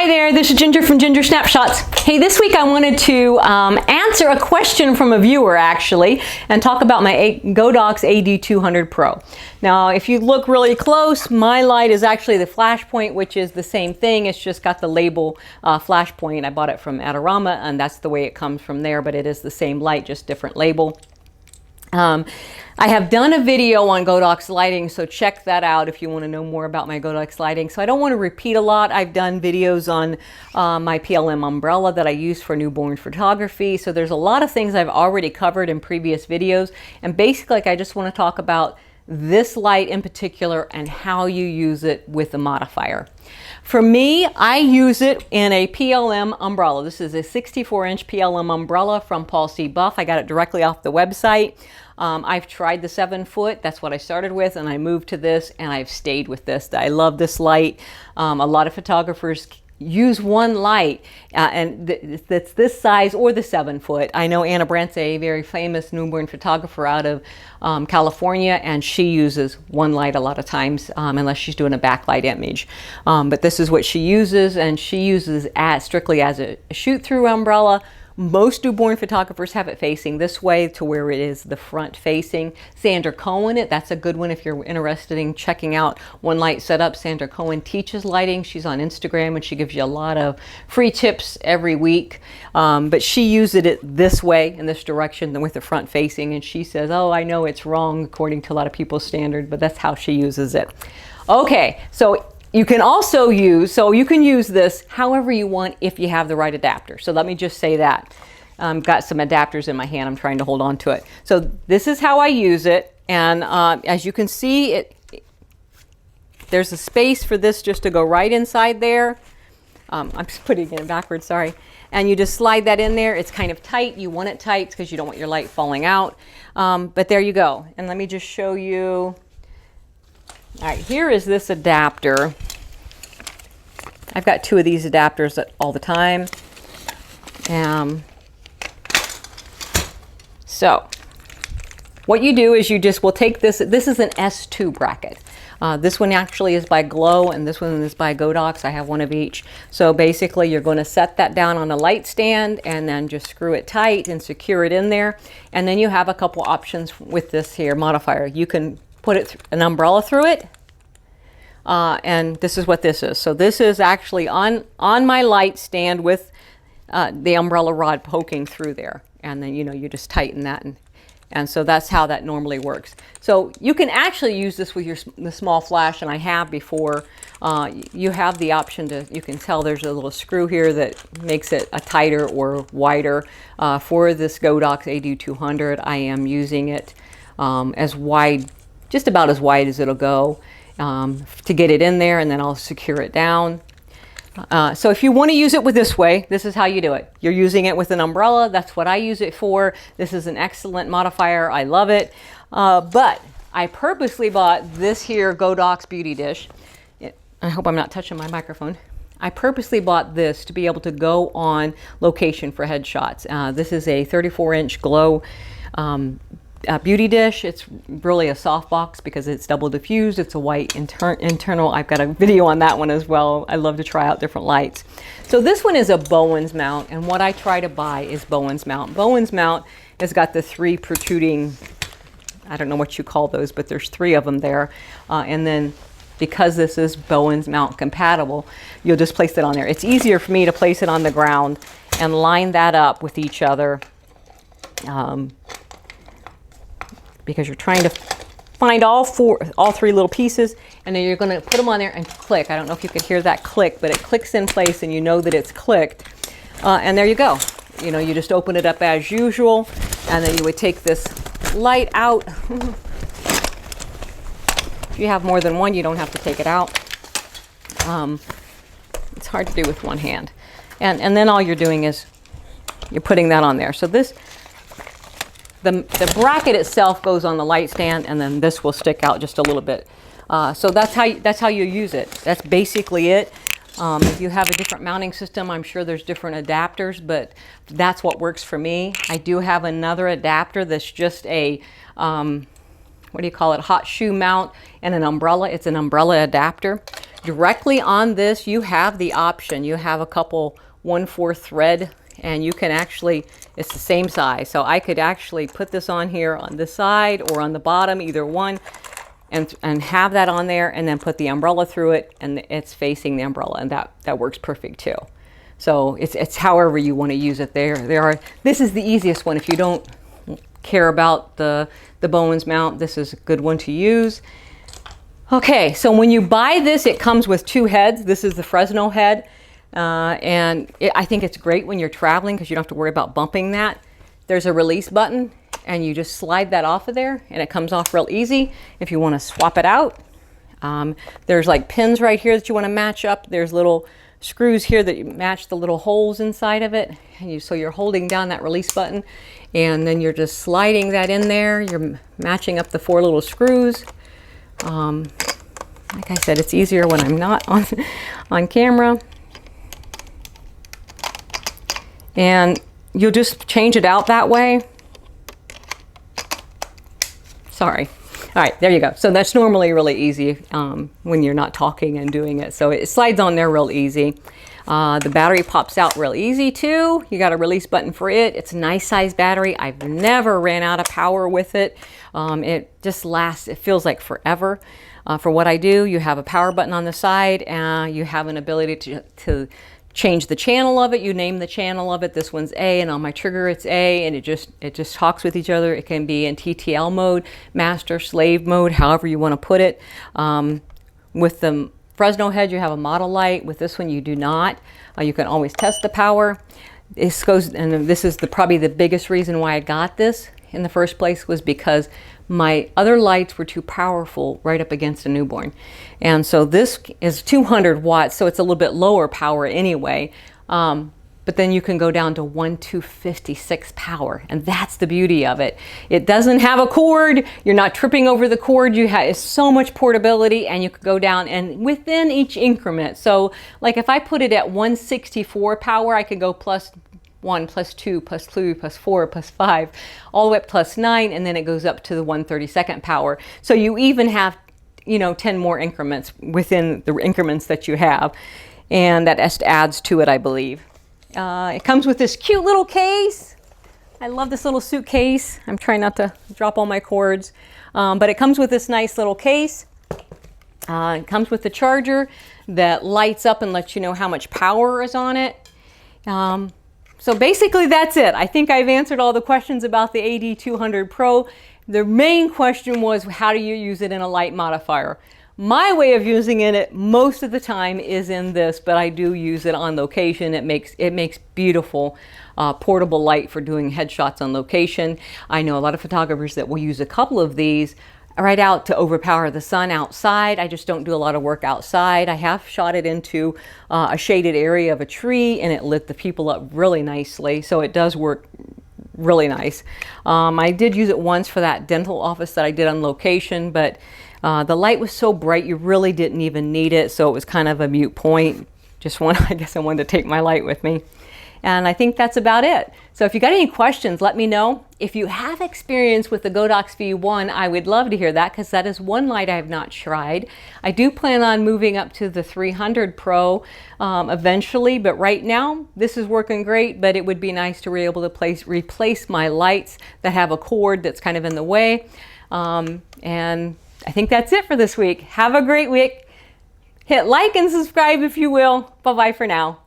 Hi there, this is Ginger from Ginger Snapshots. Hey, this week I wanted to answer a question from a viewer actually and talk about my Godox AD200 Pro. Now, if you look really close, my light is actually the Flashpoint, which is the same thing. It's just got the label Flashpoint. I bought it from Adorama and that's the way it comes from there, but it is the same light, just different label. I have done a video on Godox lighting, so check that out if you want to know more about my Godox lighting. So I don't want to repeat a lot. I've done videos on my PLM umbrella that I use for newborn photography. So there's a lot of things I've already covered in previous videos. And basically, I just want to talk about this light in particular and how you use it with the modifier. For me, I use it in a PLM umbrella. This is a 64-inch PLM umbrella from Paul C. Buff. I got it directly off the website. I've tried the 7-foot, that's what I started with, and I moved to this and I've stayed with this. I love this light. A lot of photographers use one light and that's this size or the 7-foot. I know Anna Brantze, a very famous newborn photographer out of California, and she uses one light a lot of times unless she's doing a backlight image. But this is what she uses, and she uses strictly as a shoot-through umbrella. Most newborn photographers have it facing this way to where it is the front facing. Sandra Cohen, that's a good one if you're interested in checking out one light setup. Sandra Cohen teaches lighting. She's on Instagram and she gives you a lot of free tips every week. But she uses it this way, in this direction, with the front facing. And she says, oh, I know it's wrong according to a lot of people's standard, but that's how she uses it. Okay, so you can also use, you can use this however you want if you have the right adapter. So let me just say that. Got some adapters in my hand. I'm trying to hold on to it. So this is how I use it. And as you can see, there's a space for this just to go right inside there. I'm just putting it backwards, sorry. And you just slide that in there. It's kind of tight. You want it tight because you don't want your light falling out. But there you go. And let me just show you. All right, here is this adapter. I've got two of these adapters all the time. So what you do is you just will take this. This is an S2 bracket. This one actually is by Glow and this one is by Godox. I have one of each. So basically you're going to set that down on a light stand and then just screw it tight and secure it in there. And then you have a couple options with this here modifier. You can put an umbrella through it. And this is what this is. So this is actually on my light stand with the umbrella rod poking through there. And then, you just tighten that. And so that's how that normally works. So you can actually use this with the small flash, and I have before. You have the option to, you can tell there's a little screw here that makes it a tighter or wider. For this Godox AD200, I am using it as wide, just about as wide as it'll go to get it in there, and then I'll secure it down. So if you want to use it with this way, this is how you do it. You're using it with an umbrella. That's what I use it for. This is an excellent modifier. I love it. But I purposely bought this here Godox Beauty Dish. I hope I'm not touching my microphone. I purposely bought this to be able to go on location for headshots. This is a 34-inch Glow Beauty Dish. It's really a softbox because it's double diffused. It's a white internal. I've got a video on that one as well. I love to try out different lights. So this one is a Bowens mount, and what I try to buy is Bowens mount. Bowens mount has got the 3 protruding, I don't know what you call those, but there's 3 of them there. And then because this is Bowens mount compatible, you'll just place it on there. It's easier for me to place it on the ground and line that up with each other. Because you're trying to find all 3 little pieces, and then you're going to put them on there and click. I don't know if you could hear that click, but it clicks in place and you know that it's clicked. And there you go. You just open it up as usual, and then you would take this light out. If you have more than one, you don't have to take it out. It's hard to do with one hand. And then all you're doing is you're putting that on there. So the bracket itself goes on the light stand, and then this will stick out just a little bit. So that's how you use it. That's basically it. If you have a different mounting system, I'm sure there's different adapters, but that's what works for me. I do have another adapter that's just a what do you call it, hot shoe mount and an umbrella. It's an umbrella adapter. directly on this, you have the option. You have a couple 1/4 thread, and you can actually, it's the same size. So I could actually put this on here on this side or on the bottom, either one, and have that on there, and then put the umbrella through it, and it's facing the umbrella, and that works perfect too. So it's however you want to use it. This is the easiest one if you don't care about the Bowens mount. This is a good one to use. Okay, so when you buy this, it comes with 2 heads. This is the Fresno head, and I think it's great when you're traveling because you don't have to worry about bumping that. There's a release button, and you just slide that off of there, and it comes off real easy. If you want to swap it out, there's like pins right here that you want to match up. There's little screws here that you match the little holes inside of it, and so you're holding down that release button, and then you're just sliding that in there. You're matching up the 4 little screws. Like I said, it's easier when I'm not on camera. And you'll just change it out that way. Sorry. All right, there you go. So that's normally really easy when you're not talking and doing it. So it slides on there real easy. The battery pops out real easy too. You got a release button for it. It's a nice size battery. I've never ran out of power with it. It just lasts, it feels like forever. For what I do, you have a power button on the side, and you have an ability to change the channel of it. You name the channel of it. This one's A, and on my trigger it's A, and it just talks with each other. It can be in TTL mode, master, slave mode, however you want to put it. With the Fresno head, you have a model light. With this one, you do not. You can always test the power. This goes, and this is probably the biggest reason why I got this in the first place, was because my other lights were too powerful right up against a newborn. And so this is 200 watts, so it's a little bit lower power anyway. But then you can go down to 1/256 power, and that's the beauty of it. It doesn't have a cord. You're not tripping over the cord. It's so much portability, and you could go down and within each increment. So like if I put it at 164 power, I could go +1, +2, +3, +4, +5, all the way up +9, and then it goes up to the 132nd power. So you even have, 10 more increments within the increments that you have, and that just adds to it, I believe. It comes with this cute little case. I love this little suitcase. I'm trying not to drop all my cords, but it comes with this nice little case. It comes with the charger that lights up and lets you know how much power is on it. So basically that's it. I think I've answered all the questions about the AD200 Pro. The main question was, how do you use it in a light modifier? My way of using it most of the time is in this, but I do use it on location. It makes beautiful portable light for doing headshots on location. I know a lot of photographers that will use a couple of these right out to overpower the sun outside. I just don't do a lot of work outside. I have shot it into a shaded area of a tree, and it lit the people up really nicely. So it does work really nice. I did use it once for that dental office that I did on location, but the light was so bright you really didn't even need it. So it was kind of a moot point. I guess I wanted to take my light with me. And I think that's about it. So if you got any questions, let me know. If you have experience with the Godox V1, I would love to hear that, because that is one light I have not tried. I do plan on moving up to the 300 Pro eventually, but right now this is working great. But it would be nice to be able to replace my lights that have a cord that's kind of in the way. And I think that's it for this week. Have a great week. Hit like and subscribe if you will. Bye-bye for now.